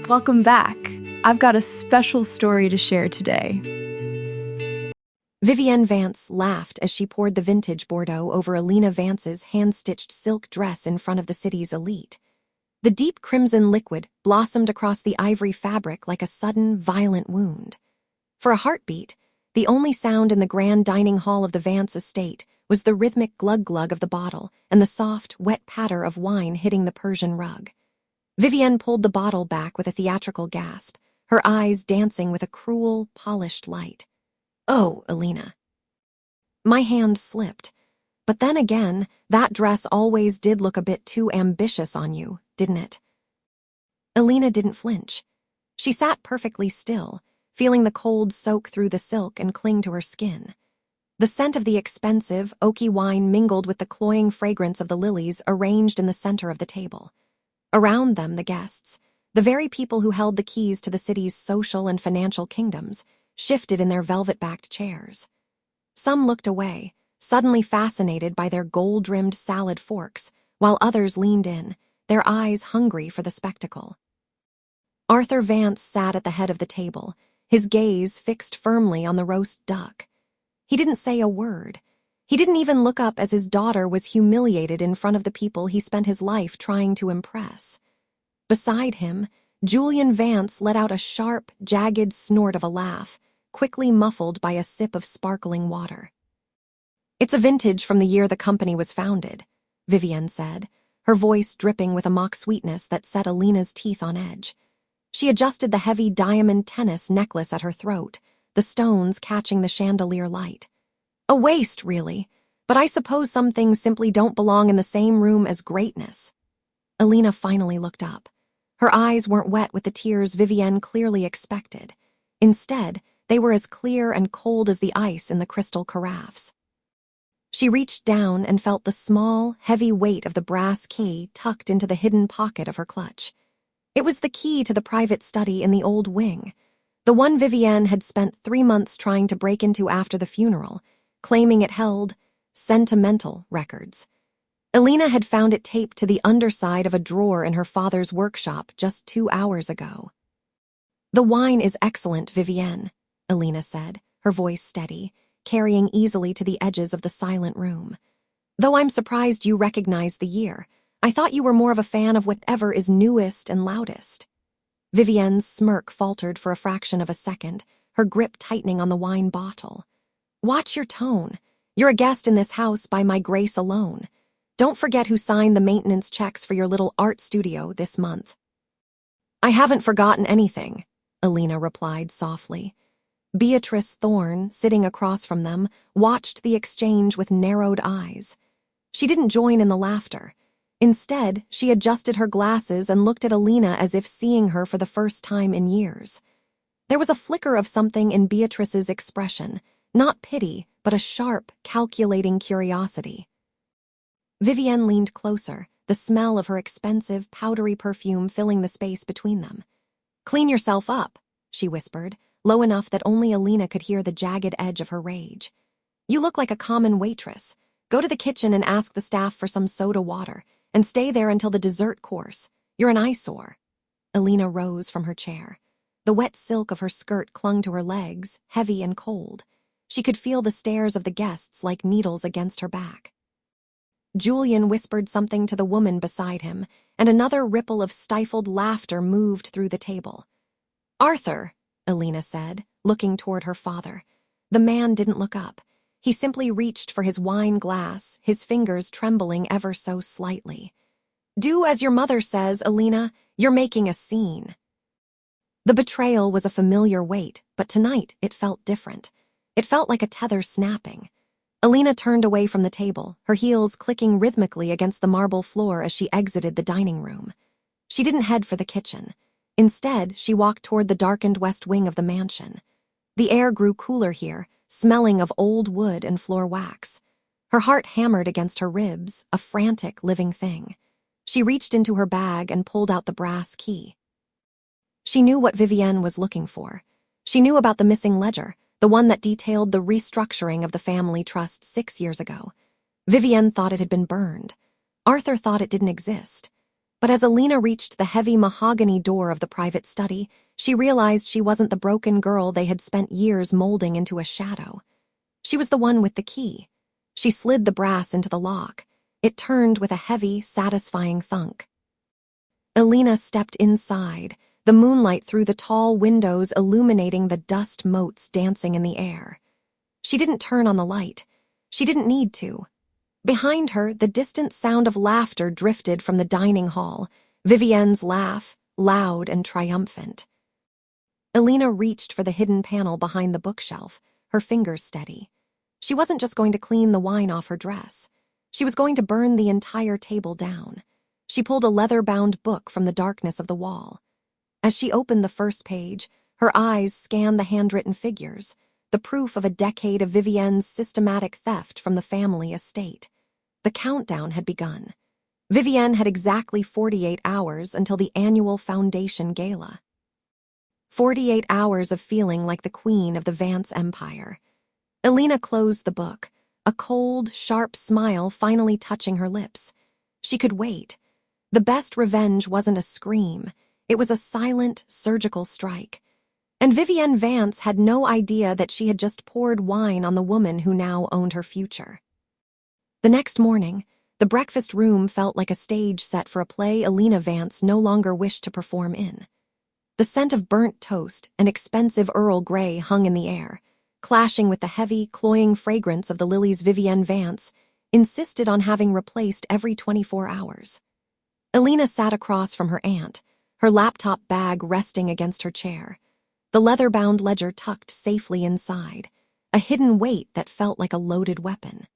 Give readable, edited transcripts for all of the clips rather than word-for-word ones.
Welcome back. I've got a special story to share today. Vivienne Vance laughed as she poured the vintage Bordeaux over Elena Vance's hand-stitched silk dress in front of the city's elite. The deep crimson liquid blossomed across the ivory fabric like a sudden, violent wound. For a heartbeat, the only sound in the grand dining hall of the Vance estate was the rhythmic glug-glug of the bottle and the soft, wet patter of wine hitting the Persian rug. Vivienne pulled the bottle back with a theatrical gasp, her eyes dancing with a cruel, polished light. "Oh, Elena." My hand slipped. But then again, that dress always did look a bit too ambitious on you, didn't it? Elena didn't flinch. She sat perfectly still, feeling the cold soak through the silk and cling to her skin. The scent of the expensive, oaky wine mingled with the cloying fragrance of the lilies arranged in the center of the table. Around them, the guests, the very people who held the keys to the city's social and financial kingdoms, shifted in their velvet-backed chairs. Some looked away, suddenly fascinated by their gold-rimmed salad forks, while others leaned in, their eyes hungry for the spectacle. Arthur Vance sat at the head of the table, his gaze fixed firmly on the roast duck. He didn't say a word. He didn't even look up as his daughter was humiliated in front of the people he spent his life trying to impress. Beside him, Julian Vance let out a sharp, jagged snort of a laugh, quickly muffled by a sip of sparkling water. "It's a vintage from the year the company was founded," Vivienne said, her voice dripping with a mock sweetness that set Elena's teeth on edge. She adjusted the heavy diamond tennis necklace at her throat, the stones catching the chandelier light. "A waste, really, but I suppose some things simply don't belong in the same room as greatness." Elena finally looked up. Her eyes weren't wet with the tears Vivienne clearly expected. Instead, they were as clear and cold as the ice in the crystal carafes. She reached down and felt the small, heavy weight of the brass key tucked into the hidden pocket of her clutch. It was the key to the private study in the old wing, the one Vivienne had spent 3 months trying to break into after the funeral, claiming it held sentimental records. Elena had found it taped to the underside of a drawer in her father's workshop just 2 hours ago. "The wine is excellent, Vivienne," Elena said, her voice steady, carrying easily to the edges of the silent room. "Though I'm surprised you recognize the year. I thought you were more of a fan of whatever is newest and loudest." Vivienne's smirk faltered for a fraction of a second, her grip tightening on the wine bottle. "Watch your tone. You're a guest in this house by my grace alone. Don't forget who signed the maintenance checks for your little art studio this month." "I haven't forgotten anything," Elena replied softly. Beatrice Thorne, sitting across from them, watched the exchange with narrowed eyes. She didn't join in the laughter. Instead, she adjusted her glasses and looked at Elena as if seeing her for the first time in years. There was a flicker of something in Beatrice's expression, not pity, but a sharp, calculating curiosity. Vivienne leaned closer, the smell of her expensive, powdery perfume filling the space between them. "Clean yourself up," she whispered, low enough that only Elena could hear the jagged edge of her rage. "You look like a common waitress. Go to the kitchen and ask the staff for some soda water, and stay there until the dessert course. You're an eyesore." Elena rose from her chair. The wet silk of her skirt clung to her legs, heavy and cold. She could feel the stares of the guests like needles against her back. Julian whispered something to the woman beside him, and another ripple of stifled laughter moved through the table. "Arthur," Elena said, looking toward her father. The man didn't look up. He simply reached for his wine glass, his fingers trembling ever so slightly. "Do as your mother says, Elena. You're making a scene." The betrayal was a familiar weight, but tonight it felt different. It felt like a tether snapping. Elena turned away from the table, her heels clicking rhythmically against the marble floor as she exited the dining room. She didn't head for the kitchen. Instead, she walked toward the darkened west wing of the mansion. The air grew cooler here, smelling of old wood and floor wax. Her heart hammered against her ribs, a frantic living thing. She reached into her bag and pulled out the brass key. She knew what Vivienne was looking for. She knew about the missing ledger, the one that detailed the restructuring of the family trust 6 years ago. Vivienne thought it had been burned. Arthur thought it didn't exist. But as Elena reached the heavy mahogany door of the private study, she realized she wasn't the broken girl they had spent years molding into a shadow. She was the one with the key. She slid the brass into the lock. It turned with a heavy, satisfying thunk. Elena stepped inside, the moonlight through the tall windows illuminating the dust motes dancing in the air. She didn't turn on the light. She didn't need to. Behind her, the distant sound of laughter drifted from the dining hall, Vivienne's laugh, loud and triumphant. Elena reached for the hidden panel behind the bookshelf, her fingers steady. She wasn't just going to clean the wine off her dress. She was going to burn the entire table down. She pulled a leather-bound book from the darkness of the wall. As she opened the first page, her eyes scanned the handwritten figures, the proof of a decade of Vivienne's systematic theft from the family estate. The countdown had begun. Vivienne had exactly 48 hours until the annual Foundation Gala. 48 hours of feeling like the queen of the Vance empire. Elena closed the book, a cold, sharp smile finally touching her lips. She could wait. The best revenge wasn't a scream. It was a silent, surgical strike. And Vivienne Vance had no idea that she had just poured wine on the woman who now owned her future. The next morning, the breakfast room felt like a stage set for a play Elena Vance no longer wished to perform in. The scent of burnt toast and expensive Earl Grey hung in the air, clashing with the heavy, cloying fragrance of the lilies Vivienne Vance insisted on having replaced every 24 hours. Elena sat across from her aunt, her laptop bag resting against her chair, the leather-bound ledger tucked safely inside, a hidden weight that felt like a loaded weapon.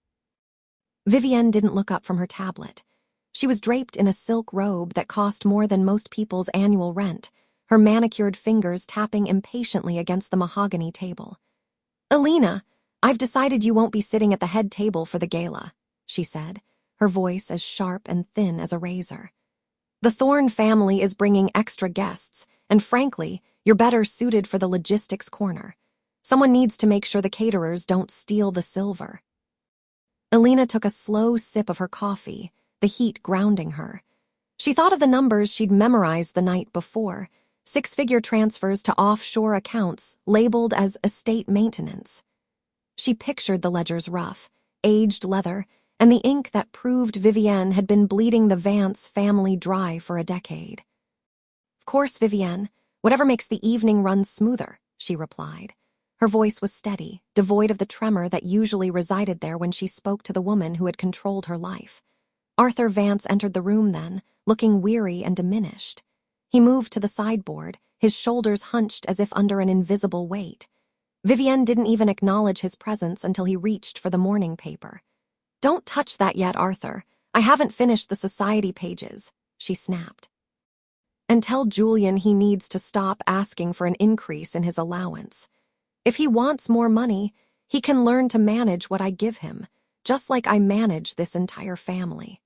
Vivienne didn't look up from her tablet. She was draped in a silk robe that cost more than most people's annual rent, her manicured fingers tapping impatiently against the mahogany table. "Elena, I've decided you won't be sitting at the head table for the gala," she said, her voice as sharp and thin as a razor. "The Thorne family is bringing extra guests, and frankly, you're better suited for the logistics corner. Someone needs to make sure the caterers don't steal the silver." Elena took a slow sip of her coffee, the heat grounding her. She thought of the numbers she'd memorized the night before, six-figure transfers to offshore accounts labeled as estate maintenance. She pictured the ledger's rough, aged leather, and the ink that proved Vivienne had been bleeding the Vance family dry for a decade. "Of course, Vivienne, whatever makes the evening run smoother," she replied. Her voice was steady, devoid of the tremor that usually resided there when she spoke to the woman who had controlled her life. Arthur Vance entered the room then, looking weary and diminished. He moved to the sideboard, his shoulders hunched as if under an invisible weight. Vivienne didn't even acknowledge his presence until he reached for the morning paper. "Don't touch that yet, Arthur. I haven't finished the society pages," she snapped. "And tell Julian he needs to stop asking for an increase in his allowance. If he wants more money, he can learn to manage what I give him, just like I manage this entire family."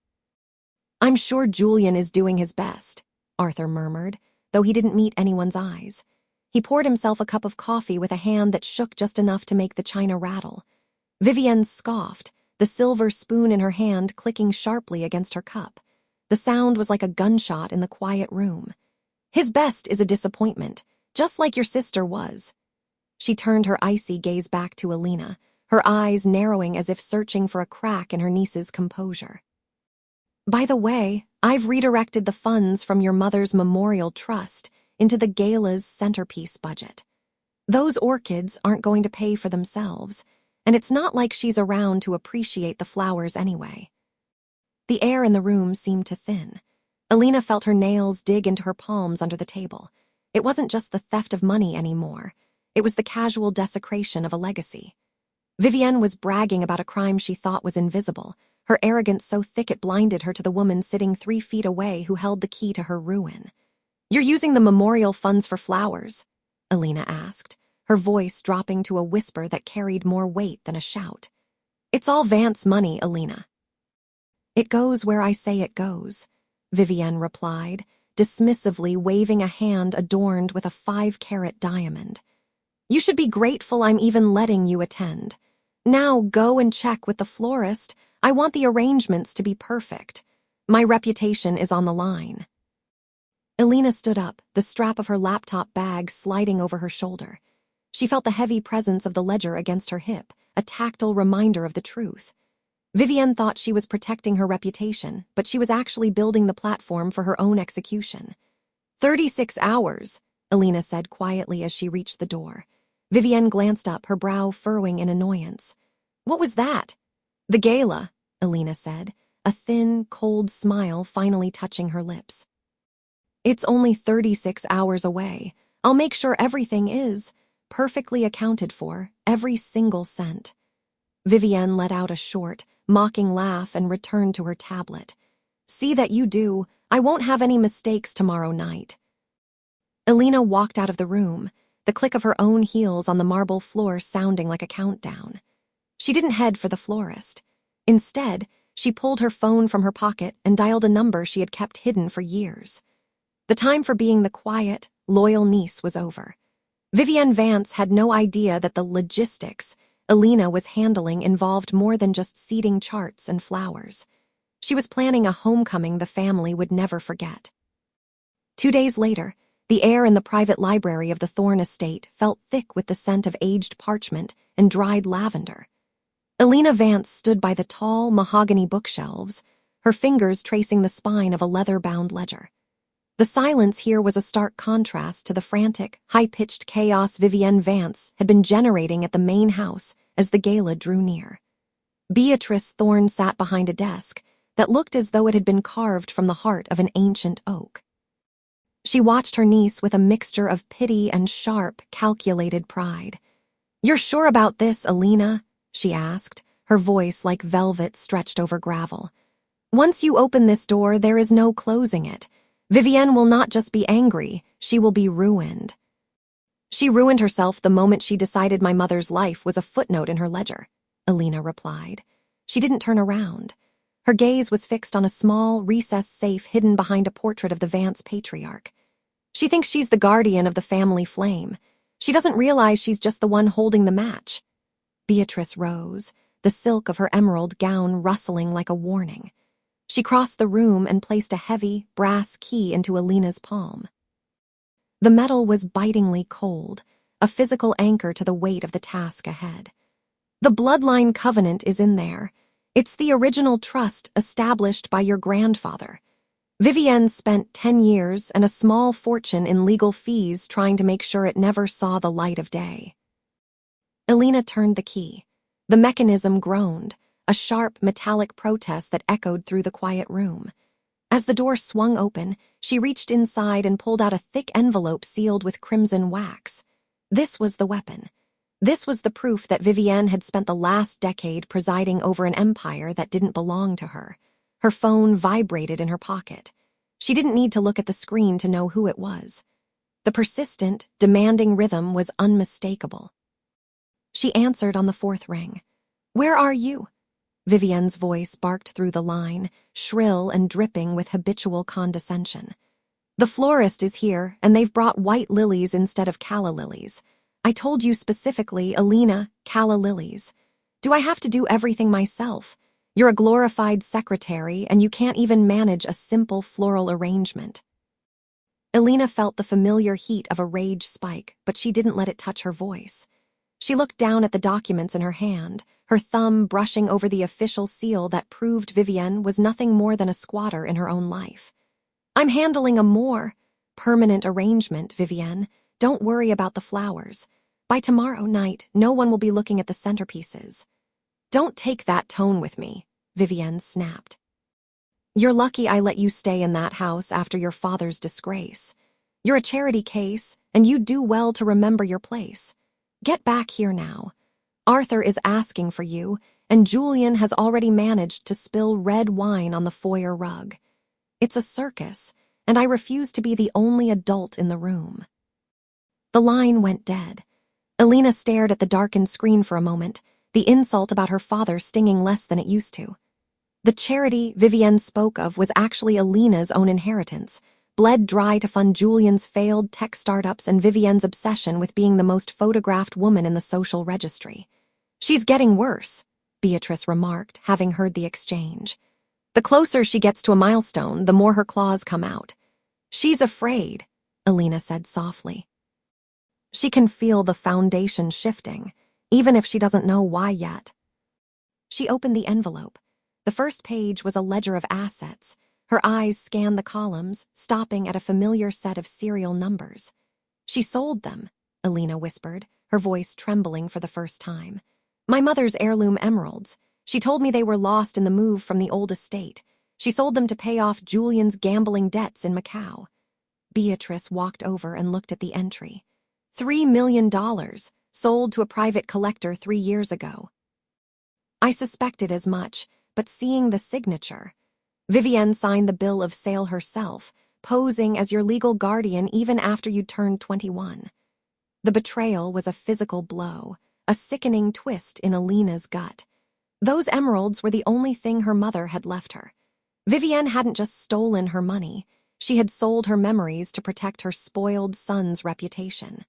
"I'm sure Julian is doing his best," Arthur murmured, though he didn't meet anyone's eyes. He poured himself a cup of coffee with a hand that shook just enough to make the china rattle. Vivienne scoffed, the silver spoon in her hand clicking sharply against her cup. The sound was like a gunshot in the quiet room. "His best is a disappointment, just like your sister was." She turned her icy gaze back to Elena, her eyes narrowing as if searching for a crack in her niece's composure. "By the way, I've redirected the funds from your mother's memorial trust into the gala's centerpiece budget. Those orchids aren't going to pay for themselves, and it's not like she's around to appreciate the flowers anyway." The air in the room seemed to thin. Elena felt her nails dig into her palms under the table. It wasn't just the theft of money anymore. It was the casual desecration of a legacy. Vivienne was bragging about a crime she thought was invisible, her arrogance so thick it blinded her to the woman sitting 3 feet away who held the key to her ruin. "You're using the memorial funds for flowers?" Elena asked, her voice dropping to a whisper that carried more weight than a shout. "It's all Vance money, Elena." "It goes where I say it goes," Vivienne replied, dismissively waving a hand adorned with a 5-carat diamond. "You should be grateful I'm even letting you attend. Now go and check with the florist. I want the arrangements to be perfect. My reputation is on the line." Elena stood up, the strap of her laptop bag sliding over her shoulder. She felt the heavy presence of the ledger against her hip, a tactile reminder of the truth. Vivienne thought she was protecting her reputation, but she was actually building the platform for her own execution. 36 hours, Elena said quietly as she reached the door. Vivienne glanced up, her brow furrowing in annoyance. What was that? The Gala, Elena said, a thin, cold smile finally touching her lips. It's only 36 hours away. I'll make sure everything is perfectly accounted for, every single cent. Vivienne let out a short, mocking laugh and returned to her tablet. See that you do. I won't have any mistakes tomorrow night. Elena walked out of the room, the click of her own heels on the marble floor sounding like a countdown. She didn't head for the florist. Instead, she pulled her phone from her pocket and dialed a number she had kept hidden for years. The time for being the quiet, loyal niece was over. Vivienne Vance had no idea that the logistics Elena was handling involved more than just seating charts and flowers. She was planning a homecoming the family would never forget. 2 days later, the air in the private library of the Thorne estate felt thick with the scent of aged parchment and dried lavender. Elena Vance stood by the tall, mahogany bookshelves, her fingers tracing the spine of a leather-bound ledger. The silence here was a stark contrast to the frantic, high-pitched chaos Vivienne Vance had been generating at the main house as the gala drew near. Beatrice Thorne sat behind a desk that looked as though it had been carved from the heart of an ancient oak. She watched her niece with a mixture of pity and sharp, calculated pride. "You're sure about this, Elena?" she asked, her voice like velvet stretched over gravel. "Once you open this door, there is no closing it. Vivienne will not just be angry, she will be ruined." "She ruined herself the moment she decided my mother's life was a footnote in her ledger," Elena replied. She didn't turn around. Her gaze was fixed on a small, recessed safe hidden behind a portrait of the Vance patriarch. "She thinks she's the guardian of the family flame. She doesn't realize she's just the one holding the match." Beatrice rose, the silk of her emerald gown rustling like a warning. She crossed the room and placed a heavy, brass key into Elena's palm. The metal was bitingly cold, a physical anchor to the weight of the task ahead. "The bloodline covenant is in there. It's the original trust established by your grandfather. Vivienne spent 10 years and a small fortune in legal fees trying to make sure it never saw the light of day." Elena turned the key. The mechanism groaned, a sharp, metallic protest that echoed through the quiet room. As the door swung open, she reached inside and pulled out a thick envelope sealed with crimson wax. This was the weapon. This was the proof that Vivienne had spent the last decade presiding over an empire that didn't belong to her. Her phone vibrated in her pocket. She didn't need to look at the screen to know who it was. The persistent, demanding rhythm was unmistakable. She answered on the 4th ring. "Where are you?" Vivienne's voice barked through the line, shrill and dripping with habitual condescension. "The florist is here, and they've brought white lilies instead of calla lilies. I told you specifically, Elena, calla lilies. Do I have to do everything myself? You're a glorified secretary, and you can't even manage a simple floral arrangement." Elena felt the familiar heat of a rage spike, but she didn't let it touch her voice. She looked down at the documents in her hand, her thumb brushing over the official seal that proved Vivienne was nothing more than a squatter in her own life. "I'm handling a more permanent arrangement, Vivienne. Don't worry about the flowers. By tomorrow night, no one will be looking at the centerpieces." "Don't take that tone with me," Vivienne snapped. "You're lucky I let you stay in that house after your father's disgrace. You're a charity case, and you do well to remember your place. Get back here now. Arthur is asking for you, and Julian has already managed to spill red wine on the foyer rug. It's a circus, and I refuse to be the only adult in the room." The line went dead. Elena stared at the darkened screen for a moment, the insult about her father stinging less than it used to. The charity Vivienne spoke of was actually Elena's own inheritance, bled dry to fund Julian's failed tech startups and Vivienne's obsession with being the most photographed woman in the social registry. "She's getting worse," Beatrice remarked, having heard the exchange. "The closer she gets to a milestone, the more her claws come out." "She's afraid," Elena said softly. She can feel the foundation shifting, even if she doesn't know why yet. She opened the envelope. The first page was a ledger of assets. Her eyes scanned the columns, stopping at a familiar set of serial numbers. "She sold them," Elena whispered, her voice trembling for the first time. "My mother's heirloom emeralds. She told me they were lost in the move from the old estate. She sold them to pay off Julian's gambling debts in Macau." Beatrice walked over and looked at the entry. $3 million, sold to a private collector 3 years ago. "I suspected as much, but seeing the signature..." Vivienne signed the bill of sale herself, posing as your legal guardian even after you turned 21. The betrayal was a physical blow, a sickening twist in Elena's gut. Those emeralds were the only thing her mother had left her. Vivienne hadn't just stolen her money, she had sold her memories to protect her spoiled son's reputation.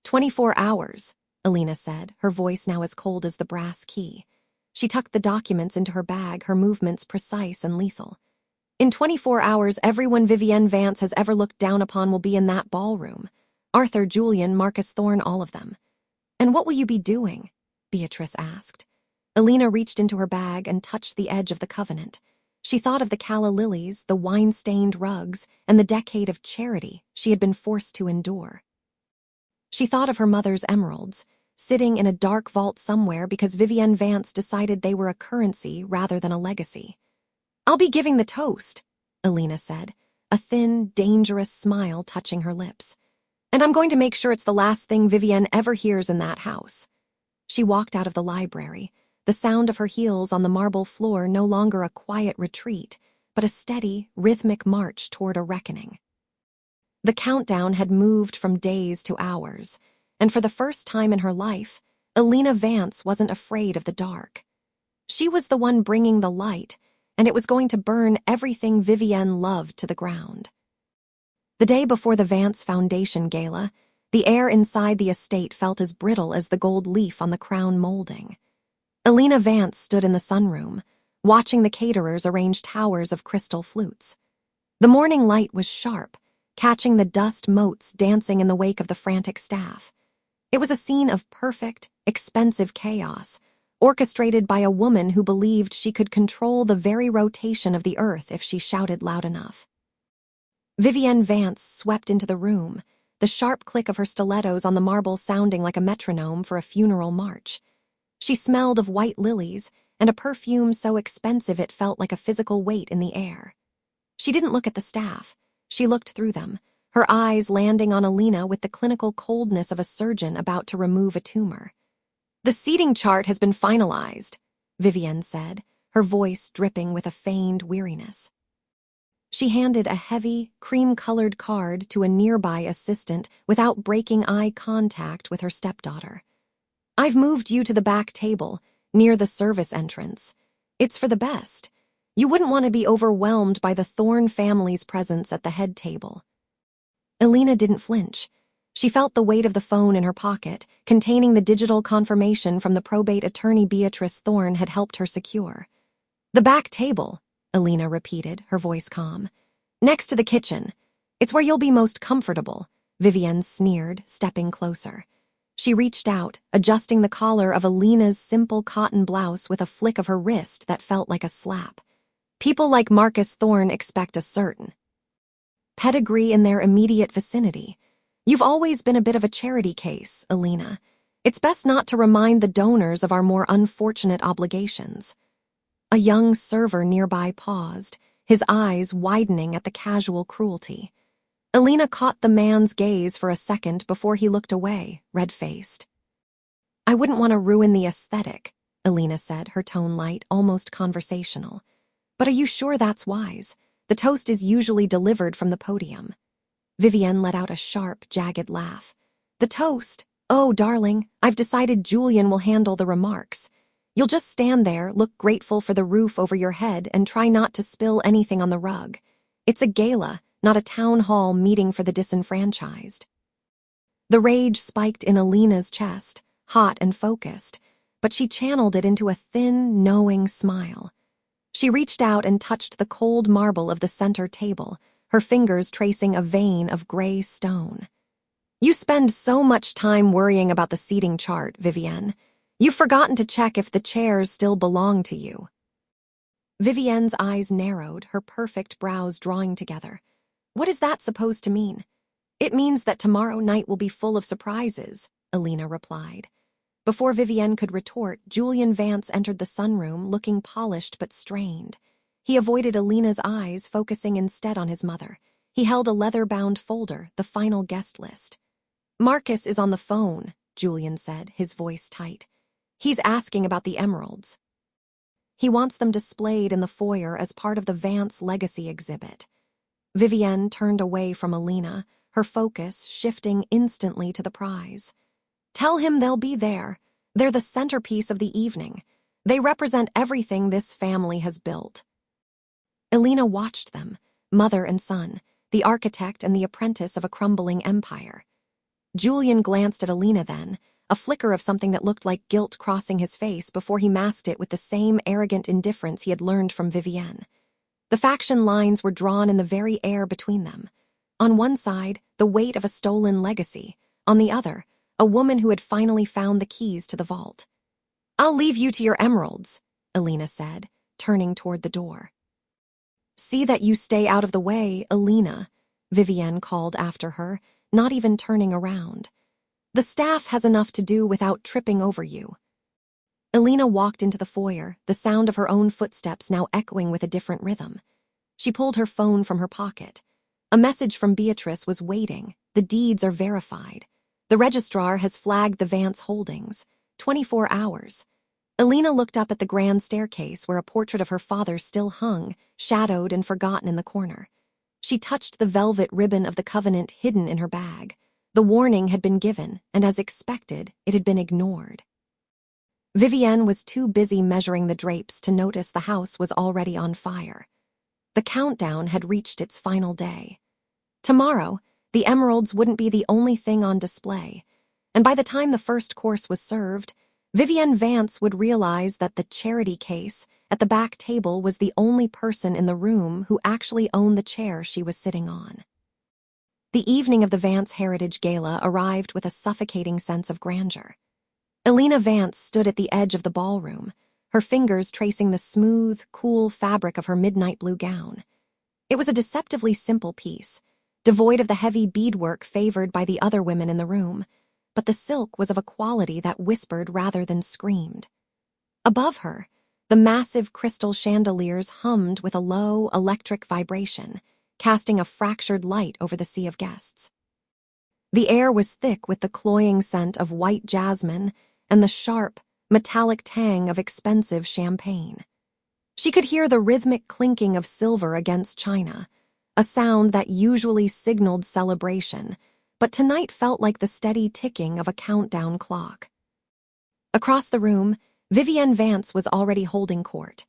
24 hours, Elena said, her voice now as cold as the brass key. She tucked the documents into her bag, her movements precise and lethal. "In 24 hours, everyone Vivienne Vance has ever looked down upon will be in that ballroom. Arthur, Julian, Marcus Thorne, all of them." "And what will you be doing?" Beatrice asked. Elena reached into her bag and touched the edge of the covenant. She thought of the calla lilies, the wine-stained rugs, and the decade of charity she had been forced to endure. She thought of her mother's emeralds, sitting in a dark vault somewhere because Vivienne Vance decided they were a currency rather than a legacy. "I'll be giving the toast," Elena said, a thin, dangerous smile touching her lips. "And I'm going to make sure it's the last thing Vivienne ever hears in that house." She walked out of the library, the sound of her heels on the marble floor no longer a quiet retreat, but a steady, rhythmic march toward a reckoning. The countdown had moved from days to hours, and for the first time in her life, Elena Vance wasn't afraid of the dark. She was the one bringing the light, and it was going to burn everything Vivienne loved to the ground. The day before the Vance Foundation Gala, the air inside the estate felt as brittle as the gold leaf on the crown molding. Elena Vance stood in the sunroom, watching the caterers arrange towers of crystal flutes. The morning light was sharp, catching the dust motes dancing in the wake of the frantic staff. It was a scene of perfect, expensive chaos, orchestrated by a woman who believed she could control the very rotation of the earth if she shouted loud enough. Vivienne Vance swept into the room, the sharp click of her stilettos on the marble sounding like a metronome for a funeral march. She smelled of white lilies and a perfume so expensive it felt like a physical weight in the air. She didn't look at the staff. She looked through them, her eyes landing on Elena with the clinical coldness of a surgeon about to remove a tumor. "The seating chart has been finalized," Vivienne said, her voice dripping with a feigned weariness. She handed a heavy, cream-colored card to a nearby assistant without breaking eye contact with her stepdaughter. "I've moved you to the back table, near the service entrance. It's for the best. You wouldn't want to be overwhelmed by the Thorne family's presence at the head table." Elena didn't flinch. She felt the weight of the phone in her pocket, containing the digital confirmation from the probate attorney Beatrice Thorne had helped her secure. "The back table," Elena repeated, her voice calm. "Next to the kitchen. It's where you'll be most comfortable," Vivienne sneered, stepping closer. She reached out, adjusting the collar of Elena's simple cotton blouse with a flick of her wrist that felt like a slap. "People like Marcus Thorne expect a certain pedigree in their immediate vicinity. You've always been a bit of a charity case, Elena. It's best not to remind the donors of our more unfortunate obligations." A young server nearby paused, his eyes widening at the casual cruelty. Elena caught the man's gaze for a second before he looked away, red-faced. "I wouldn't want to ruin the aesthetic," Elena said, her tone light, almost conversational. "But are you sure that's wise? The toast is usually delivered from the podium." Vivienne let out a sharp, jagged laugh. "The toast? Oh, darling, I've decided Julian will handle the remarks. You'll just stand there, look grateful for the roof over your head, and try not to spill anything on the rug. It's a gala, not a town hall meeting for the disenfranchised." The rage spiked in Elena's chest, hot and focused, but she channeled it into a thin, knowing smile. She reached out and touched the cold marble of the center table, her fingers tracing a vein of gray stone. "You spend so much time worrying about the seating chart, Vivienne. You've forgotten to check if the chairs still belong to you." Vivienne's eyes narrowed, her perfect brows drawing together. "What is that supposed to mean?" "It means that tomorrow night will be full of surprises," Elena replied. Before Vivienne could retort, Julian Vance entered the sunroom, looking polished but strained. He avoided Elena's eyes, focusing instead on his mother. He held a leather-bound folder, the final guest list. "Marcus is on the phone," Julian said, his voice tight. "He's asking about the emeralds. He wants them displayed in the foyer as part of the Vance Legacy exhibit." Vivienne turned away from Elena, her focus shifting instantly to the prize. "Tell him they'll be there. They're the centerpiece of the evening. They represent everything this family has built." Elena watched them, mother and son, the architect and the apprentice of a crumbling empire. Julian glanced at Elena then, a flicker of something that looked like guilt crossing his face before he masked it with the same arrogant indifference he had learned from Vivienne. The faction lines were drawn in the very air between them. On one side, the weight of a stolen legacy. On the other, a woman who had finally found the keys to the vault. "I'll leave you to your emeralds," Elena said, turning toward the door. "See that you stay out of the way, Elena," Vivienne called after her, not even turning around. "The staff has enough to do without tripping over you." Elena walked into the foyer, the sound of her own footsteps now echoing with a different rhythm. She pulled her phone from her pocket. A message from Beatrice was waiting. "The deeds are verified. The registrar has flagged the Vance holdings. 24 hours. Elena looked up at the grand staircase where a portrait of her father still hung, shadowed and forgotten in the corner. She touched the velvet ribbon of the covenant hidden in her bag. The warning had been given, and as expected, it had been ignored. Vivienne was too busy measuring the drapes to notice the house was already on fire. The countdown had reached its final day. Tomorrow, the emeralds wouldn't be the only thing on display, and by the time the first course was served, Vivienne Vance would realize that the charity case at the back table was the only person in the room who actually owned the chair she was sitting on. The evening of the Vance Heritage Gala arrived with a suffocating sense of grandeur. Elena Vance stood at the edge of the ballroom, her fingers tracing the smooth, cool fabric of her midnight blue gown. It was a deceptively simple piece, devoid of the heavy beadwork favored by the other women in the room, but the silk was of a quality that whispered rather than screamed. Above her, the massive crystal chandeliers hummed with a low, electric vibration, casting a fractured light over the sea of guests. The air was thick with the cloying scent of white jasmine and the sharp, metallic tang of expensive champagne. She could hear the rhythmic clinking of silver against china, a sound that usually signaled celebration, but tonight felt like the steady ticking of a countdown clock. Across the room, Vivienne Vance was already holding court.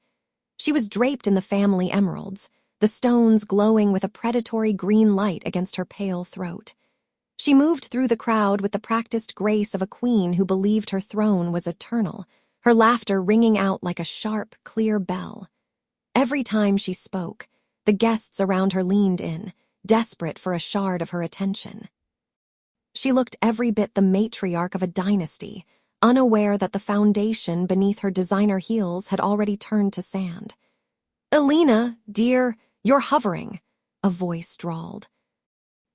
She was draped in the family emeralds, the stones glowing with a predatory green light against her pale throat. She moved through the crowd with the practiced grace of a queen who believed her throne was eternal, her laughter ringing out like a sharp, clear bell. Every time she spoke, the guests around her leaned in, desperate for a shard of her attention. She looked every bit the matriarch of a dynasty, unaware that the foundation beneath her designer heels had already turned to sand. "Elena, dear, you're hovering," a voice drawled.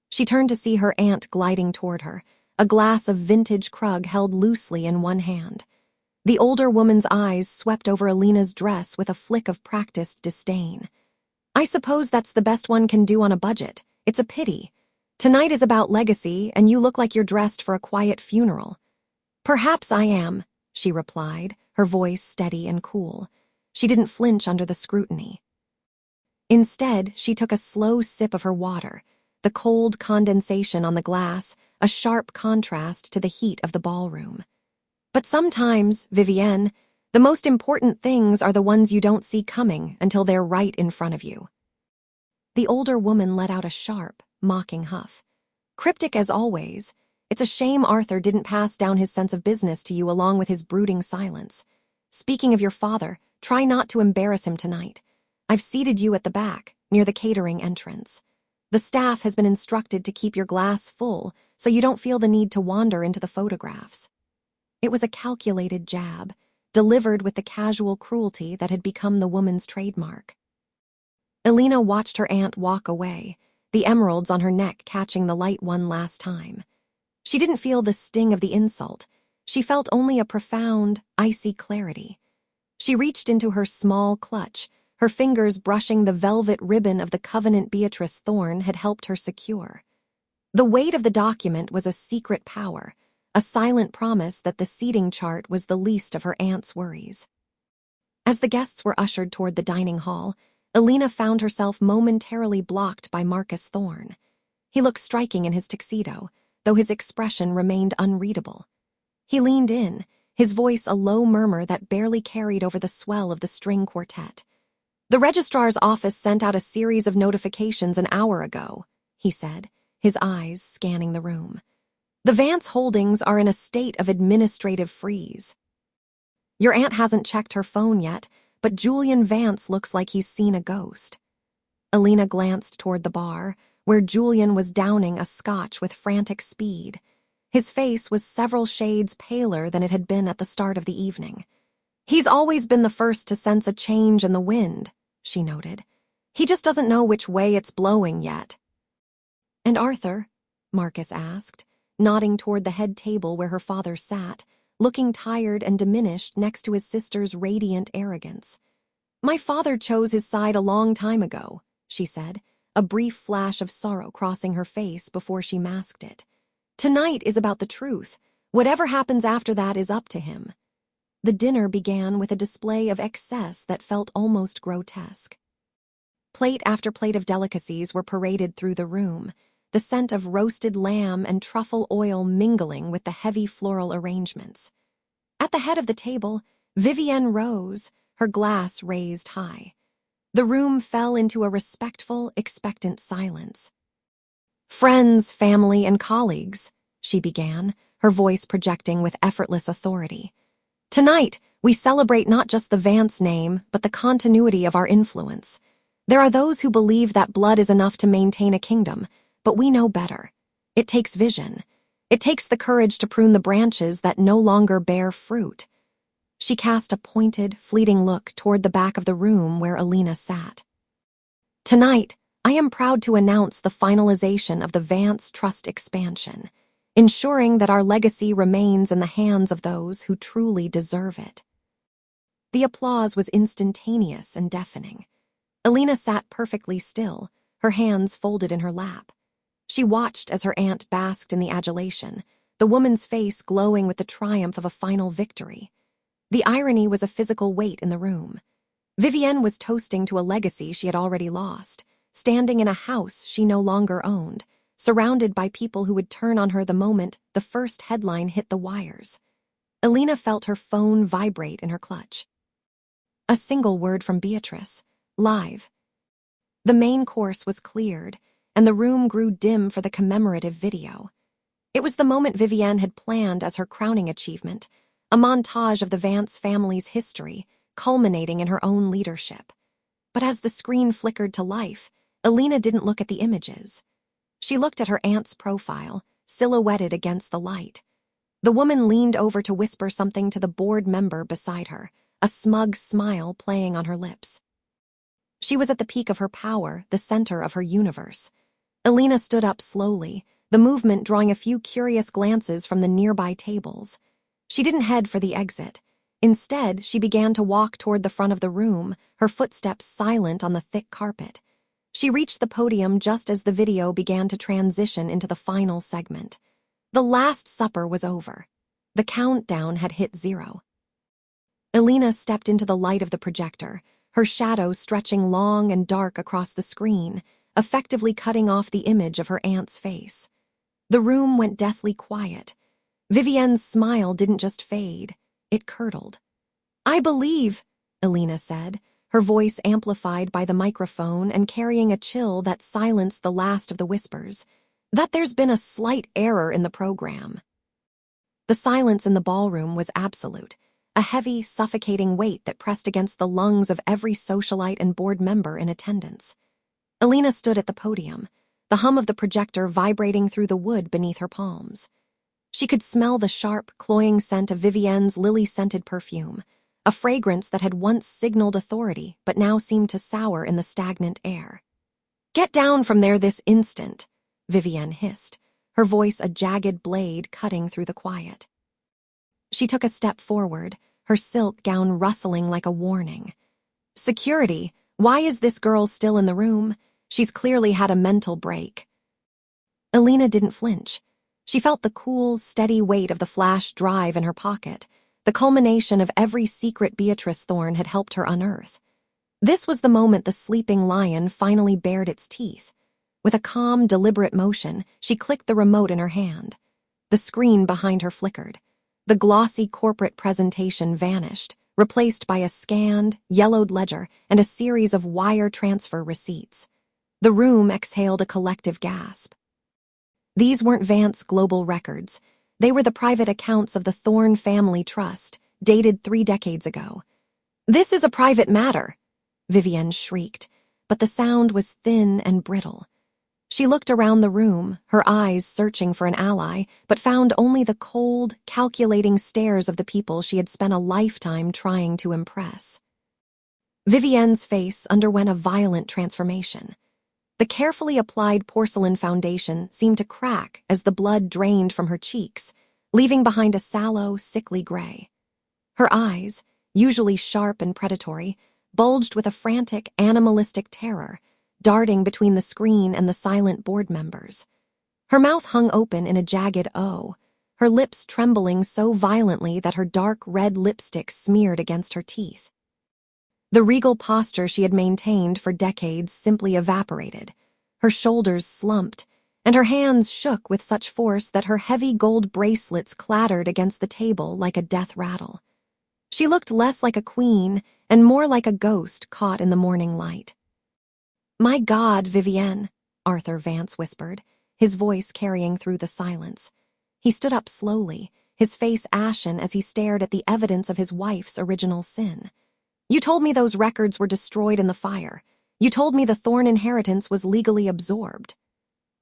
She turned to see her aunt gliding toward her, a glass of vintage Krug held loosely in one hand. The older woman's eyes swept over Elena's dress with a flick of practiced disdain. "I suppose that's the best one can do on a budget. It's a pity. Tonight is about legacy, and you look like you're dressed for a quiet funeral." "Perhaps I am," she replied, her voice steady and cool. She didn't flinch under the scrutiny. Instead, she took a slow sip of her water, the cold condensation on the glass, a sharp contrast to the heat of the ballroom. "But sometimes, Vivienne, the most important things are the ones you don't see coming until they're right in front of you." The older woman let out a sharp, mocking huff. "Cryptic as always. It's a shame Arthur didn't pass down his sense of business to you along with his brooding silence. Speaking of your father, try not to embarrass him tonight. I've seated you at the back, near the catering entrance." The staff has been instructed to keep your glass full so you don't feel the need to wander into the photographs. It was a calculated jab, delivered with the casual cruelty that had become the woman's trademark. Elena watched her aunt walk away, the emeralds on her neck catching the light one last time. She didn't feel the sting of the insult. She felt only a profound, icy clarity. She reached into her small clutch, her fingers brushing the velvet ribbon of the covenant Beatrice Thorne had helped her secure. The weight of the document was a secret power, a silent promise that the seating chart was the least of her aunt's worries. As the guests were ushered toward the dining hall, Elena found herself momentarily blocked by Marcus Thorne. He looked striking in his tuxedo, though his expression remained unreadable. He leaned in, his voice a low murmur that barely carried over the swell of the string quartet. "The registrar's office sent out a series of notifications an hour ago," he said, his eyes scanning the room. "The Vance holdings are in a state of administrative freeze. Your aunt hasn't checked her phone yet, but Julian Vance looks like he's seen a ghost." Elena glanced toward the bar, where Julian was downing a scotch with frantic speed. His face was several shades paler than it had been at the start of the evening. "He's always been the first to sense a change in the wind," she noted. "He just doesn't know which way it's blowing yet." "And Arthur?" Marcus asked, nodding toward the head table where her father sat, looking tired and diminished next to his sister's radiant arrogance. "My father chose his side a long time ago," she said, a brief flash of sorrow crossing her face before she masked it. "Tonight is about the truth. Whatever happens after that is up to him." The dinner began with a display of excess that felt almost grotesque. Plate after plate of delicacies were paraded through the room, the scent of roasted lamb and truffle oil mingling with the heavy floral arrangements. At the head of the table, Vivienne rose, her glass raised high. The room fell into a respectful, expectant silence. "Friends, family, and colleagues," she began, her voice projecting with effortless authority. "Tonight, we celebrate not just the Vance name, but the continuity of our influence. There are those who believe that blood is enough to maintain a kingdom, but we know better. It takes vision. It takes the courage to prune the branches that no longer bear fruit." She cast a pointed, fleeting look toward the back of the room where Elena sat. "Tonight, I am proud to announce the finalization of the Vance Trust expansion, ensuring that our legacy remains in the hands of those who truly deserve it." The applause was instantaneous and deafening. Elena sat perfectly still, her hands folded in her lap. She watched as her aunt basked in the adulation, the woman's face glowing with the triumph of a final victory. The irony was a physical weight in the room. Vivienne was toasting to a legacy she had already lost, standing in a house she no longer owned, surrounded by people who would turn on her the moment the first headline hit the wires. Elena felt her phone vibrate in her clutch. A single word from Beatrice, live. The main course was cleared, and the room grew dim for the commemorative video. It was the moment Vivienne had planned as her crowning achievement, a montage of the Vance family's history, culminating in her own leadership. But as the screen flickered to life, Elena didn't look at the images. She looked at her aunt's profile, silhouetted against the light. The woman leaned over to whisper something to the board member beside her, a smug smile playing on her lips. She was at the peak of her power, the center of her universe. Elena stood up slowly, the movement drawing a few curious glances from the nearby tables. She didn't head for the exit. Instead, she began to walk toward the front of the room, her footsteps silent on the thick carpet. She reached the podium just as the video began to transition into the final segment. The Last Supper was over. The countdown had hit 0. Elena stepped into the light of the projector, her shadow stretching long and dark across the screen, effectively cutting off the image of her aunt's face. The room went deathly quiet. Vivienne's smile didn't just fade, it curdled. "I believe," Elena said, her voice amplified by the microphone and carrying a chill that silenced the last of the whispers, "that there's been a slight error in the program." The silence in the ballroom was absolute, a heavy, suffocating weight that pressed against the lungs of every socialite and board member in attendance. Elena stood at the podium, the hum of the projector vibrating through the wood beneath her palms. She could smell the sharp, cloying scent of Vivienne's lily-scented perfume, a fragrance that had once signaled authority but now seemed to sour in the stagnant air. "Get down from there this instant," Vivienne hissed, her voice a jagged blade cutting through the quiet. She took a step forward, her silk gown rustling like a warning. "Security, why is this girl still in the room? She's clearly had a mental break." Elena didn't flinch. She felt the cool, steady weight of the flash drive in her pocket, the culmination of every secret Beatrice Thorne had helped her unearth. This was the moment the sleeping lion finally bared its teeth. With a calm, deliberate motion, she clicked the remote in her hand. The screen behind her flickered. The glossy corporate presentation vanished, replaced by a scanned, yellowed ledger and a series of wire transfer receipts. The room exhaled a collective gasp. These weren't Vance global records. They were the private accounts of the Thorne Family Trust, dated 3 decades ago. "This is a private matter," Vivienne shrieked, but the sound was thin and brittle. She looked around the room, her eyes searching for an ally, but found only the cold, calculating stares of the people she had spent a lifetime trying to impress. Vivienne's face underwent a violent transformation. The carefully applied porcelain foundation seemed to crack as the blood drained from her cheeks, leaving behind a sallow, sickly gray. Her eyes, usually sharp and predatory, bulged with a frantic, animalistic terror, darting between the screen and the silent board members. Her mouth hung open in a jagged O, her lips trembling so violently that her dark red lipstick smeared against her teeth. The regal posture she had maintained for decades simply evaporated. Her shoulders slumped, and her hands shook with such force that her heavy gold bracelets clattered against the table like a death rattle. She looked less like a queen and more like a ghost caught in the morning light. "My God, Vivienne," Arthur Vance whispered, his voice carrying through the silence. He stood up slowly, his face ashen as he stared at the evidence of his wife's original sin. "You told me those records were destroyed in the fire. You told me the Thorne inheritance was legally absorbed."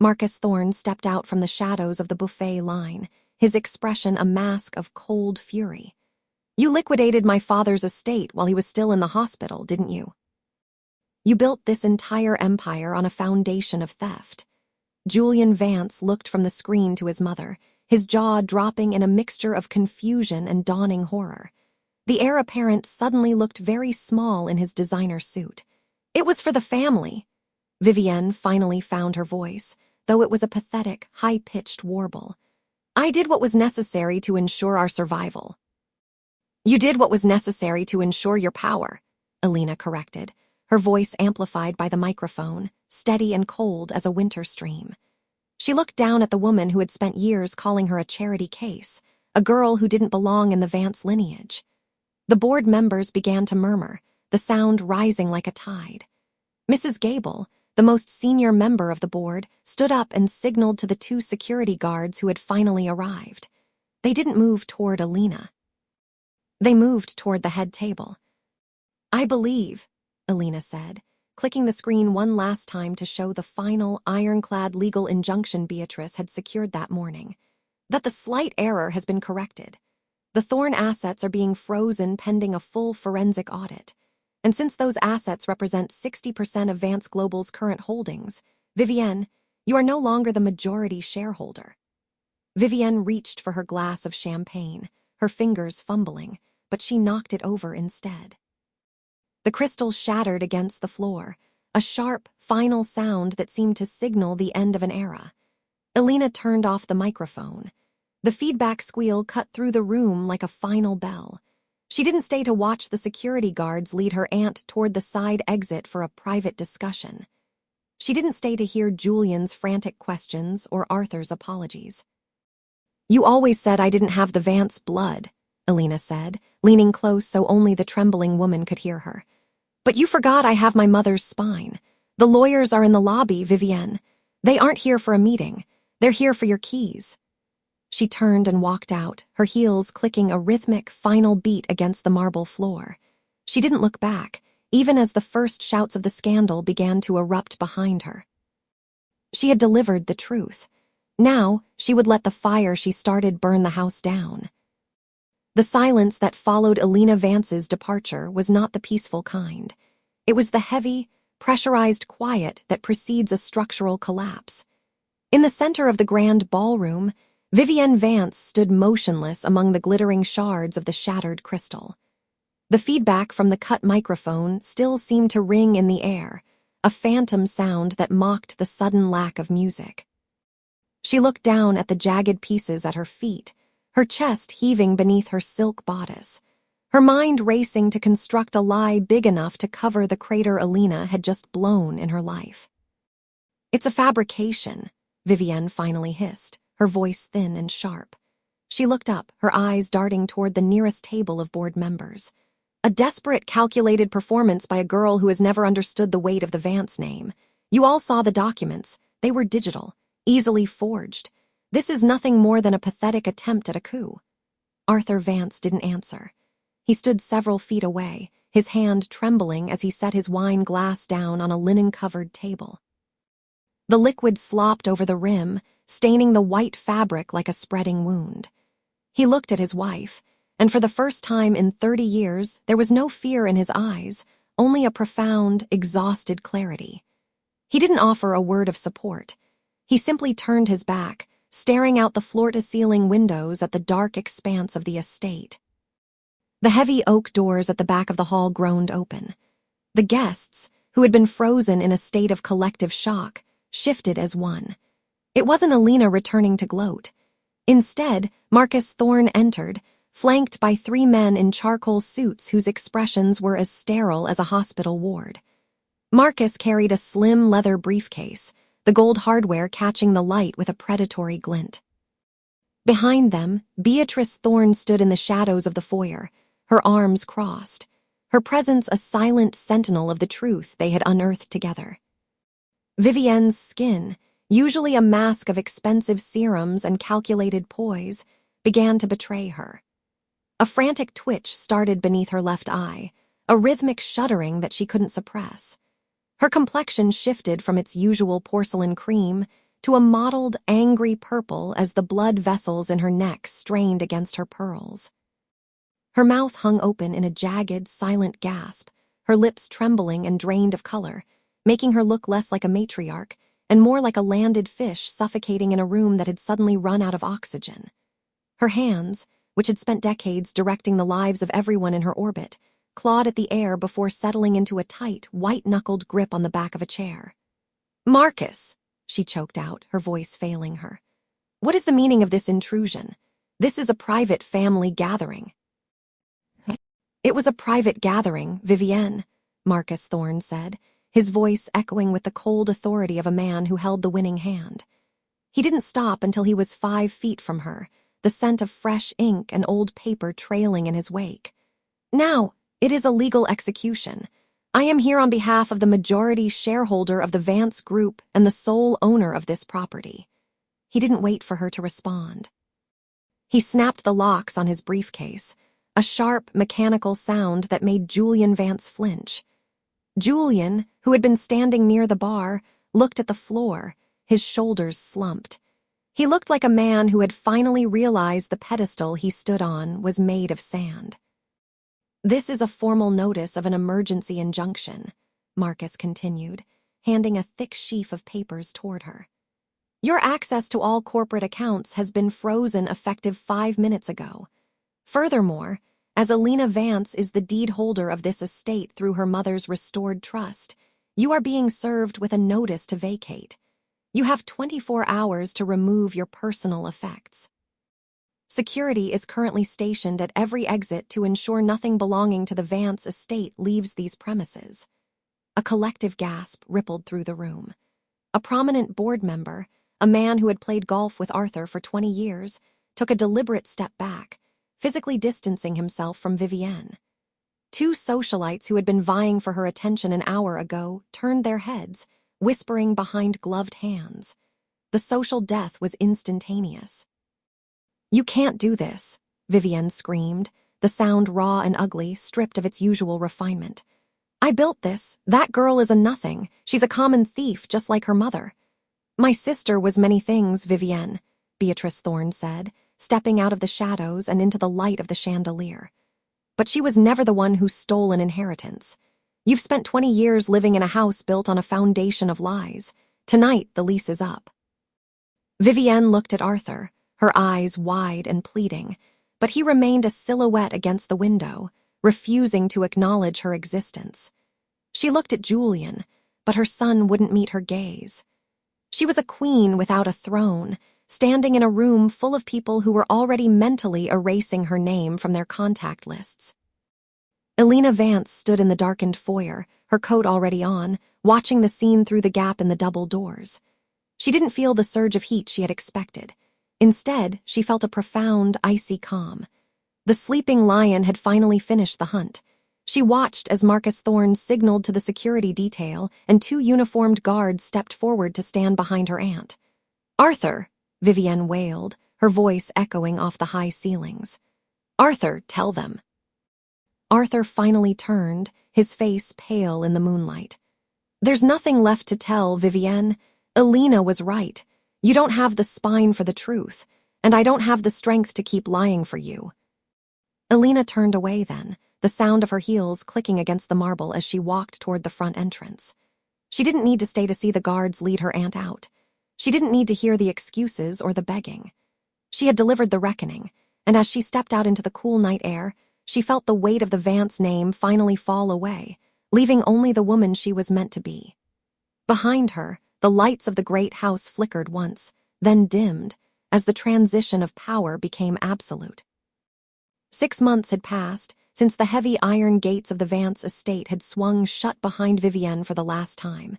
Marcus Thorne stepped out from the shadows of the buffet line, his expression a mask of cold fury. "You liquidated my father's estate while he was still in the hospital, didn't you? You built this entire empire on a foundation of theft." Julian Vance looked from the screen to his mother, his jaw dropping in a mixture of confusion and dawning horror. The heir apparent suddenly looked very small in his designer suit. "It was for the family." Vivienne finally found her voice, though it was a pathetic, high-pitched warble. "I did what was necessary to ensure our survival." "You did what was necessary to ensure your power," Elena corrected, her voice amplified by the microphone, steady and cold as a winter stream. She looked down at the woman who had spent years calling her a charity case, a girl who didn't belong in the Vance lineage. The board members began to murmur, the sound rising like a tide. Mrs. Gable, the most senior member of the board, stood up and signaled to the 2 security guards who had finally arrived. They didn't move toward Elena. They moved toward the head table. "I believe," Elena said, clicking the screen one last time to show the final, ironclad legal injunction Beatrice had secured that morning, "that the slight error has been corrected. The Thorne assets are being frozen pending a full forensic audit. And since those assets represent 60% of Vance Global's current holdings, Vivienne, you are no longer the majority shareholder." Vivienne reached for her glass of champagne, her fingers fumbling, but she knocked it over instead. The crystal shattered against the floor, a sharp, final sound that seemed to signal the end of an era. Elena turned off the microphone. The feedback squeal cut through the room like a final bell. She didn't stay to watch the security guards lead her aunt toward the side exit for a private discussion. She didn't stay to hear Julian's frantic questions or Arthur's apologies. "You always said I didn't have the Vance blood," Elena said, leaning close so only the trembling woman could hear her. "But you forgot I have my mother's spine. The lawyers are in the lobby, Vivienne. They aren't here for a meeting. They're here for your keys." She turned and walked out, her heels clicking a rhythmic, final beat against the marble floor. She didn't look back, even as the first shouts of the scandal began to erupt behind her. She had delivered the truth. Now, she would let the fire she started burn the house down. The silence that followed Elena Vance's departure was not the peaceful kind. It was the heavy, pressurized quiet that precedes a structural collapse. In the center of the grand ballroom, Vivienne Vance stood motionless among the glittering shards of the shattered crystal. The feedback from the cut microphone still seemed to ring in the air, a phantom sound that mocked the sudden lack of music. She looked down at the jagged pieces at her feet, her chest heaving beneath her silk bodice, her mind racing to construct a lie big enough to cover the crater Elena had just blown in her life. "It's a fabrication," Vivienne finally hissed, her voice thin and sharp. She looked up, her eyes darting toward the nearest table of board members. A desperate, calculated performance by a girl who has never understood the weight of the Vance name. You all saw the documents. They were digital, easily forged. This is nothing more than a pathetic attempt at a coup. Arthur Vance didn't answer. He stood several feet away, his hand trembling as he set his wine glass down on a linen-covered table. The liquid slopped over the rim, staining the white fabric like a spreading wound. He looked at his wife, and for the first time in 30 years, there was no fear in his eyes, only a profound, exhausted clarity. He didn't offer a word of support. He simply turned his back, staring out the floor-to-ceiling windows at the dark expanse of the estate. The heavy oak doors at the back of the hall groaned open. The guests, who had been frozen in a state of collective shock, shifted as one. It wasn't Elena returning to gloat. Instead, Marcus Thorne entered, flanked by 3 men in charcoal suits whose expressions were as sterile as a hospital ward. Marcus carried a slim leather briefcase, the gold hardware catching the light with a predatory glint. Behind them, Beatrice Thorne stood in the shadows of the foyer, her arms crossed, her presence a silent sentinel of the truth they had unearthed together. Vivienne's skin, usually a mask of expensive serums and calculated poise, began to betray her. A frantic twitch started beneath her left eye, a rhythmic shuddering that she couldn't suppress. Her complexion shifted from its usual porcelain cream to a mottled, angry purple as the blood vessels in her neck strained against her pearls. Her mouth hung open in a jagged, silent gasp, her lips trembling and drained of color, making her look less like a matriarch and more like a landed fish suffocating in a room that had suddenly run out of oxygen. Her hands, which had spent decades directing the lives of everyone in her orbit, clawed at the air before settling into a tight, white-knuckled grip on the back of a chair. "Marcus," she choked out, her voice failing her. "What is the meaning of this intrusion? This is a private family gathering." "It was a private gathering, Vivienne," Marcus Thorne said, his voice echoing with the cold authority of a man who held the winning hand. He didn't stop until he was 5 feet from her, the scent of fresh ink and old paper trailing in his wake. "Now, it is a legal execution. I am here on behalf of the majority shareholder of the Vance Group and the sole owner of this property." He didn't wait for her to respond. He snapped the locks on his briefcase, a sharp, mechanical sound that made Julian Vance flinch. Julian, who had been standing near the bar, looked at the floor, his shoulders slumped. He looked like a man who had finally realized the pedestal he stood on was made of sand. "This is a formal notice of an emergency injunction," Marcus continued, handing a thick sheaf of papers toward her. "Your access to all corporate accounts has been frozen effective 5 minutes ago. Furthermore, as Elena Vance is the deed holder of this estate through her mother's restored trust, you are being served with a notice to vacate. You have 24 hours to remove your personal effects. Security is currently stationed at every exit to ensure nothing belonging to the Vance estate leaves these premises." A collective gasp rippled through the room. A prominent board member, a man who had played golf with Arthur for 20 years, took a deliberate step back, physically distancing himself from Vivienne. 2 socialites who had been vying for her attention an hour ago turned their heads, whispering behind gloved hands. The social death was instantaneous. "You can't do this," Vivienne screamed, the sound raw and ugly, stripped of its usual refinement. "I built this. That girl is a nothing. She's a common thief, just like her mother." My sister was many things, Vivienne, Beatrice Thorne said, stepping out of the shadows and into the light of the chandelier. But she was never the one who stole an inheritance. You've spent 20 years living in a house built on a foundation of lies. Tonight, the lease is up. Vivienne looked at Arthur, her eyes wide and pleading, but he remained a silhouette against the window, refusing to acknowledge her existence. She looked at Julian, but her son wouldn't meet her gaze. She was a queen without a throne, standing in a room full of people who were already mentally erasing her name from their contact lists. Elena Vance stood in the darkened foyer, her coat already on, watching the scene through the gap in the double doors. She didn't feel the surge of heat she had expected. Instead, she felt a profound, icy calm. The sleeping lion had finally finished the hunt. She watched as Marcus Thorne signaled to the security detail and 2 uniformed guards stepped forward to stand behind her aunt. "Arthur," Vivienne wailed, her voice echoing off the high ceilings. "Arthur, tell them." Arthur finally turned, his face pale in the moonlight. "There's nothing left to tell, Vivienne. Elena was right. You don't have the spine for the truth, and I don't have the strength to keep lying for you." Elena turned away then, the sound of her heels clicking against the marble as she walked toward the front entrance. She didn't need to stay to see the guards lead her aunt out. She didn't need to hear the excuses or the begging. She had delivered the reckoning, and as she stepped out into the cool night air, she felt the weight of the Vance name finally fall away, leaving only the woman she was meant to be. Behind her, the lights of the great house flickered once, then dimmed, as the transition of power became absolute. 6 months had passed since the heavy iron gates of the Vance estate had swung shut behind Vivienne for the last time,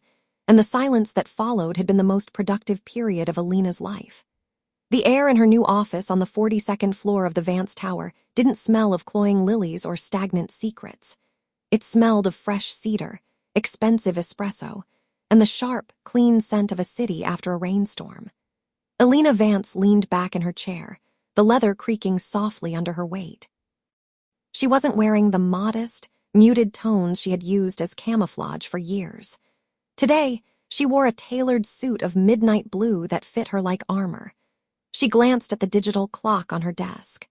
and the silence that followed had been the most productive period of Elena's life. The air in her new office on the 42nd floor of the Vance Tower didn't smell of cloying lilies or stagnant secrets. It smelled of fresh cedar, expensive espresso, and the sharp, clean scent of a city after a rainstorm. Elena Vance leaned back in her chair, the leather creaking softly under her weight. She wasn't wearing the modest, muted tones she had used as camouflage for years. Today, she wore a tailored suit of midnight blue that fit her like armor. She glanced at the digital clock on her desk.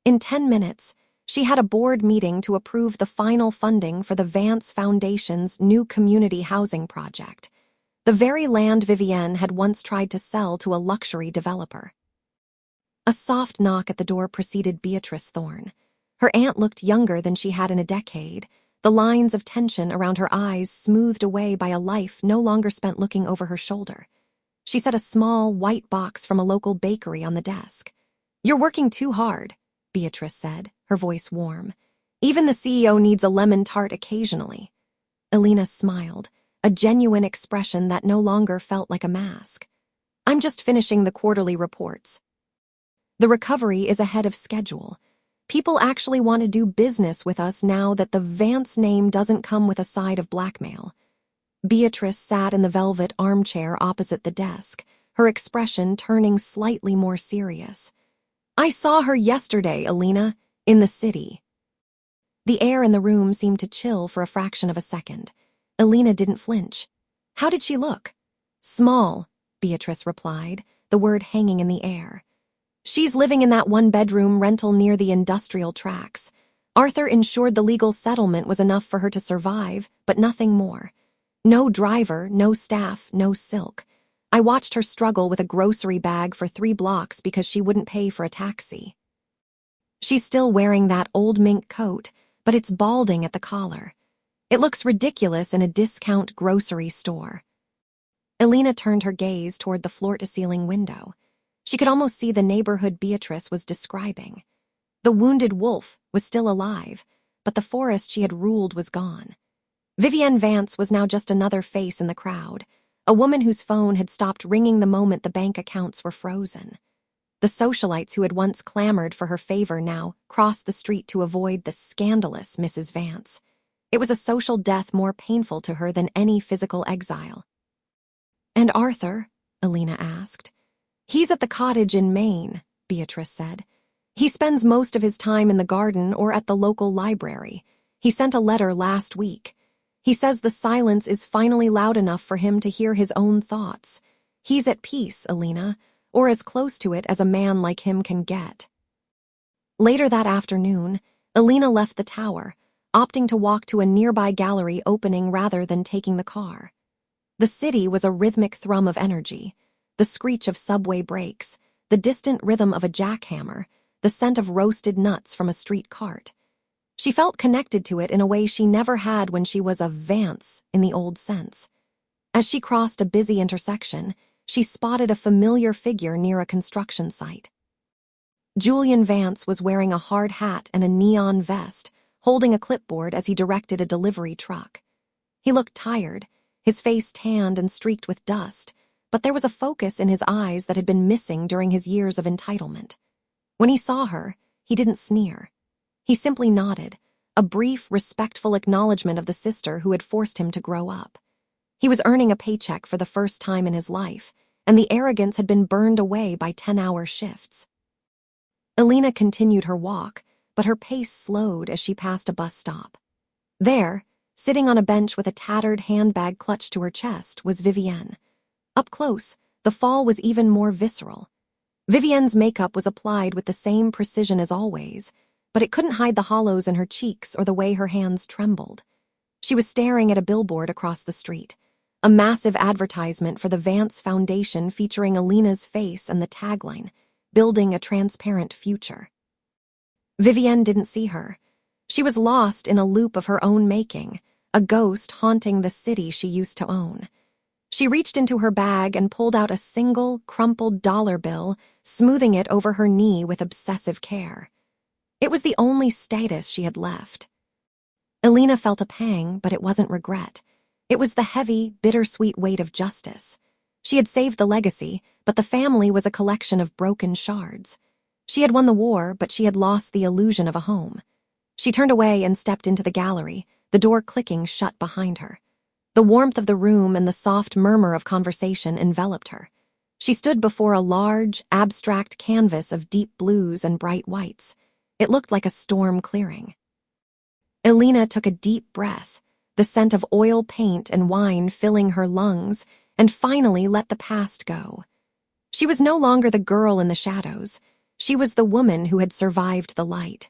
In 10 minutes, she had a board meeting to approve the final funding for the Vance Foundation's new community housing project, the very land Vivienne had once tried to sell to a luxury developer. A soft knock at the door preceded Beatrice Thorne. Her aunt looked younger than she had in a decade, the lines of tension around her eyes smoothed away by a life no longer spent looking over her shoulder. She set a small, white box from a local bakery on the desk. "You're working too hard," Beatrice said, her voice warm. "Even the CEO needs a lemon tart occasionally." Elena smiled, a genuine expression that no longer felt like a mask. "I'm just finishing the quarterly reports. The recovery is ahead of schedule. People actually want to do business with us now that the Vance name doesn't come with a side of blackmail." Beatrice sat in the velvet armchair opposite the desk, her expression turning slightly more serious. "I saw her yesterday, Elena, in the city." The air in the room seemed to chill for a fraction of a second. Elena didn't flinch. "How did she look?" "Small," Beatrice replied, the word hanging in the air. "She's living in that 1-bedroom rental near the industrial tracks. Arthur ensured the legal settlement was enough for her to survive, but nothing more. No driver, no staff, no silk. I watched her struggle with a grocery bag for 3 blocks because she wouldn't pay for a taxi. She's still wearing that old mink coat, but it's balding at the collar. It looks ridiculous in a discount grocery store." Elena turned her gaze toward the floor-to-ceiling window. She could almost see the neighborhood Beatrice was describing. The wounded wolf was still alive, but the forest she had ruled was gone. Vivienne Vance was now just another face in the crowd, a woman whose phone had stopped ringing the moment the bank accounts were frozen. The socialites who had once clamored for her favor now crossed the street to avoid the scandalous Mrs. Vance. It was a social death more painful to her than any physical exile. "And Arthur?" Elena asked. "He's at the cottage in Maine," Beatrice said. "He spends most of his time in the garden or at the local library. He sent a letter last week. He says the silence is finally loud enough for him to hear his own thoughts. He's at peace, Elena, or as close to it as a man like him can get. Later that afternoon, Elena left the tower, opting to walk to a nearby gallery opening rather than taking the car. The city was a rhythmic thrum of energy, the screech of subway brakes, the distant rhythm of a jackhammer, the scent of roasted nuts from a street cart. She felt connected to it in a way she never had when she was a Vance in the old sense. As she crossed a busy intersection, she spotted a familiar figure near a construction site. Julian Vance was wearing a hard hat and a neon vest, holding a clipboard as he directed a delivery truck. He looked tired, his face tanned and streaked with dust, but there was a focus in his eyes that had been missing during his years of entitlement. When he saw her, he didn't sneer. He simply nodded, a brief, respectful acknowledgement of the sister who had forced him to grow up. He was earning a paycheck for the first time in his life, and the arrogance had been burned away by 10-hour shifts. Elena continued her walk, but her pace slowed as she passed a bus stop. There, sitting on a bench with a tattered handbag clutched to her chest, was Vivienne. Up close, the fall was even more visceral. Vivienne's makeup was applied with the same precision as always, but it couldn't hide the hollows in her cheeks or the way her hands trembled. She was staring at a billboard across the street, a massive advertisement for the Vance Foundation featuring Elena's face and the tagline, "Building a Transparent Future." Vivienne didn't see her. She was lost in a loop of her own making, a ghost haunting the city she used to own. She reached into her bag and pulled out a single, crumpled dollar bill, smoothing it over her knee with obsessive care. It was the only status she had left. Elena felt a pang, but it wasn't regret. It was the heavy, bittersweet weight of justice. She had saved the legacy, but the family was a collection of broken shards. She had won the war, but she had lost the illusion of a home. She turned away and stepped into the gallery, the door clicking shut behind her. The warmth of the room and the soft murmur of conversation enveloped her. She stood before a large, abstract canvas of deep blues and bright whites. It looked like a storm clearing. Elena took a deep breath, the scent of oil paint and wine filling her lungs, and finally let the past go. She was no longer the girl in the shadows. She was the woman who had survived the light.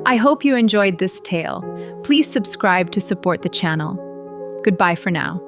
I hope you enjoyed this tale. Please subscribe to support the channel. Goodbye for now.